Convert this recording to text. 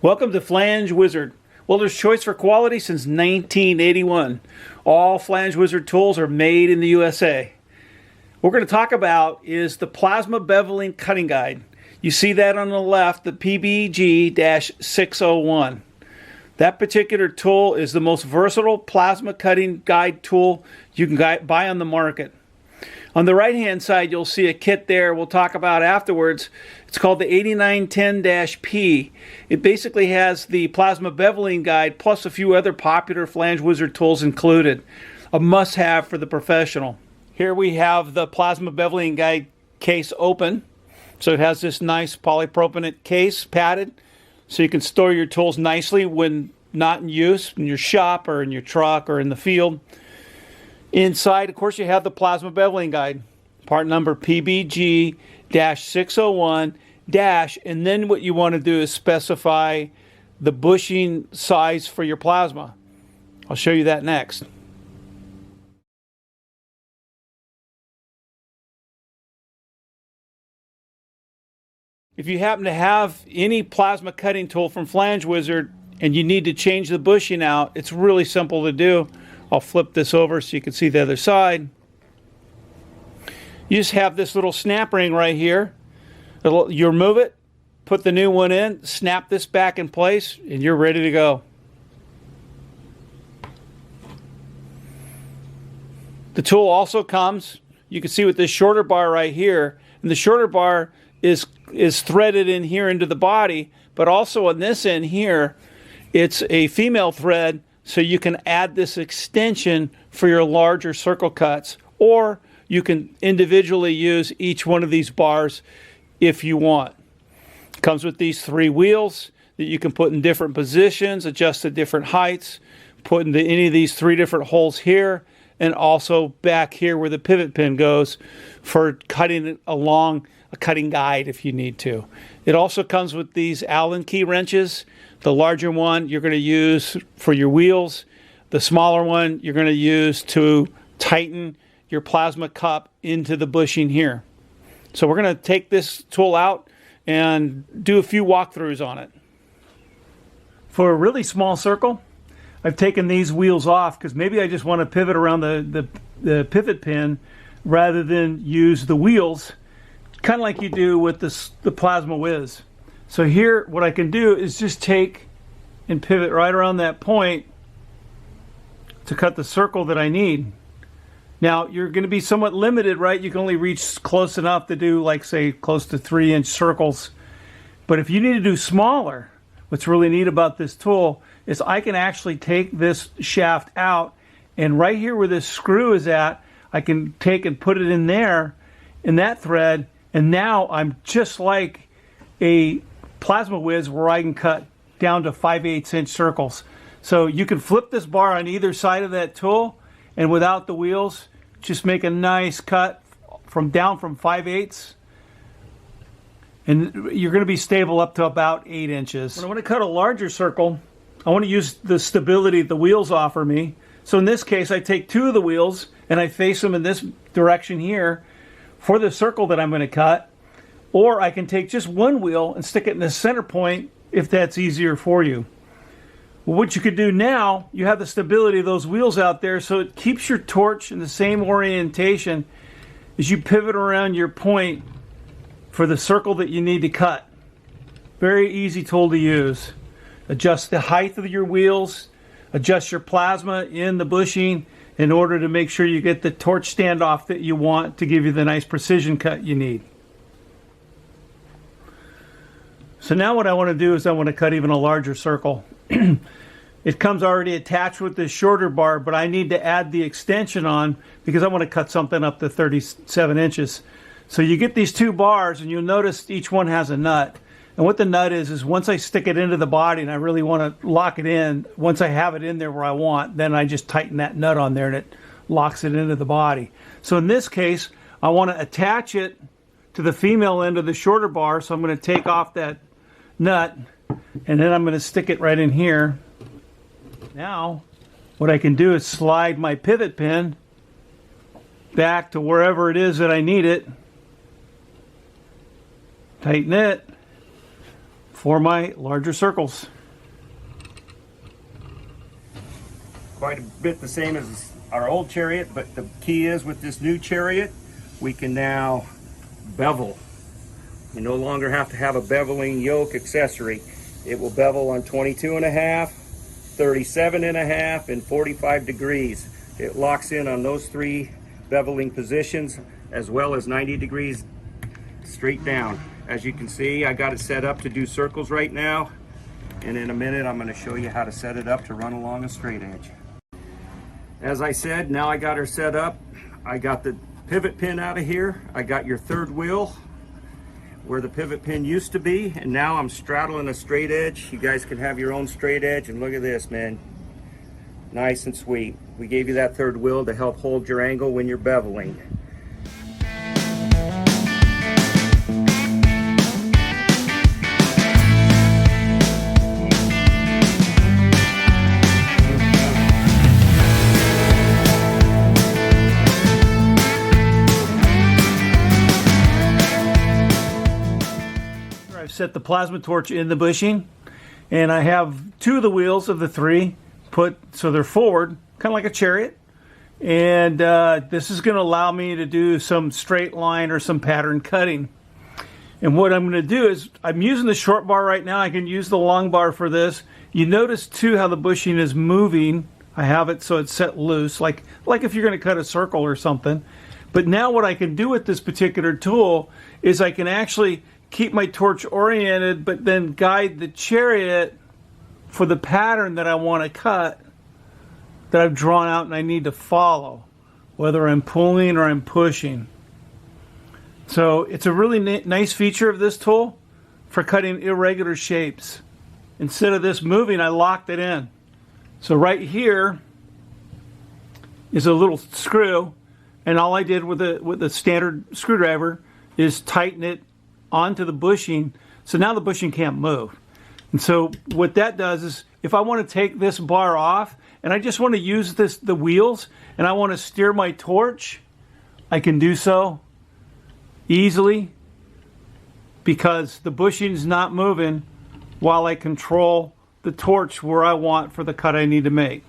Welcome to Flange Wizard. Welder's choice for quality since 1981. All Flange Wizard tools are made in the USA. What we're going to talk about is the Plasma Beveling Cutting Guide. You see that on the left, the PBG-601. That particular tool is the most versatile plasma cutting guide tool you can buy on the market. On the right hand side, you'll see a kit there we'll talk about afterwards. It's called the 8910-P. It basically has the Plasma Beveling Guide plus a few other popular Flange Wizard tools included. A must-have for the professional. Here we have the Plasma Beveling Guide case open. So it has this nice polypropylene case, padded, so you can store your tools nicely when not in use, in your shop or in your truck or in the field. Inside, of course, you have the Plasma Beveling Guide, part number PBG-601-, and then what you want to do is specify the bushing size for your plasma. I'll show you that next. If you happen to have any plasma cutting tool from Flange Wizard and you need to change the bushing out, it's really simple to do. I'll flip this over so you can see the other side. You just have this little snap ring right here. You remove it, put the new one in, snap this back in place, and you're ready to go. The tool also comes, you can see with this shorter bar right here, and the shorter bar is threaded in here into the body, but also on this end here, it's a female thread, so you can add this extension for your larger circle cuts, or you can individually use each one of these bars if you want. It comes with these 3 wheels that you can put in different positions, adjust to different heights, put into any of these 3 different holes here, and also back here where the pivot pin goes for cutting it along a cutting guide if you need to. It also comes with these Allen key wrenches. The larger one you're going to use for your wheels. The smaller one you're going to use to tighten your plasma cup into the bushing here. So we're going to take this tool out and do a few walkthroughs on it. For a really small circle, I've taken these wheels off because maybe I just want to pivot around the pivot pin rather than use the wheels, kind of like you do with the Plasma Wiz. So here, what I can do is just take and pivot right around that point to cut the circle that I need. Now, you're going to be somewhat limited, right? You can only reach close enough to do, like, say, close to 3-inch circles. But if you need to do smaller, what's really neat about this tool is I can actually take this shaft out, and right here where this screw is at, I can take and put it in there, in that thread, and now I'm just like a Plasma Wiz where I can cut down to 5/8-inch circles. So you can flip this bar on either side of that tool, and without the wheels, just make a nice cut down from 5/8, and you're going to be stable up to about 8 inches. When I want to cut a larger circle, I want to use the stability the wheels offer me. So in this case, I take 2 of the wheels and I face them in this direction here for the circle that I'm going to cut. Or I can take just 1 wheel and stick it in the center point if that's easier for you. Well, what you could do now, you have the stability of those wheels out there, so it keeps your torch in the same orientation as you pivot around your point for the circle that you need to cut. Very easy tool to use. Adjust the height of your wheels, adjust your plasma in the bushing in order to make sure you get the torch standoff that you want to give you the nice precision cut you need. So now what I want to do is I want to cut even a larger circle. It comes already attached with this shorter bar, but I need to add the extension on because I want to cut something up to 37 inches. So you get these 2 bars, and you'll notice each one has a nut. And what the nut is once I stick it into the body and I really want to lock it in, once I have it in there where I want, then I just tighten that nut on there and it locks it into the body. So in this case, I want to attach it to the female end of the shorter bar, so I'm going to take off that nut, and then I'm going to stick it right in here. Now, what I can do is slide my pivot pin back to wherever it is that I need it, tighten it, for my larger circles. Quite a bit the same as our old chariot, but the key is with this new chariot, we can now bevel. You no longer have to have a beveling yoke accessory. It will bevel on 22.5, 37.5, and 45 degrees. It locks in on those 3 beveling positions, as well as 90 degrees straight down. As you can see, I got it set up to do circles right now, and in a minute I'm going to show you how to set it up to run along a straight edge. As I said, now I got her set up. I got the pivot pin out of here. I got your 3rd wheel where the pivot pin used to be, and now I'm straddling a straight edge. You guys can have your own straight edge, and look at this, man. Nice and sweet. We gave you that 3rd wheel to help hold your angle when you're beveling. I've set the plasma torch in the bushing, and I have 2 of the wheels of the 3 put so they're forward, kind of like a chariot. And this is going to allow me to do some straight line or some pattern cutting. And what I'm going to do is, I'm using the short bar right now. I can use the long bar for this. You notice too how the bushing is moving. I have it so it's set loose, like if you're going to cut a circle or something. But now what I can do with this particular tool is I can actually keep my torch oriented, but then guide the chariot for the pattern that I want to cut, that I've drawn out and I need to follow, whether I'm pulling or I'm pushing. So it's a really nice feature of this tool for cutting irregular shapes. Instead of this moving, I locked it in. So right here is a little screw, and all I did with the standard screwdriver is tighten it onto the bushing, so now the bushing can't move. And so what that does is, if I want to take this bar off and I just want to use the wheels and I want to steer my torch, I can do so easily because the bushing's not moving while I control the torch where I want for the cut I need to make.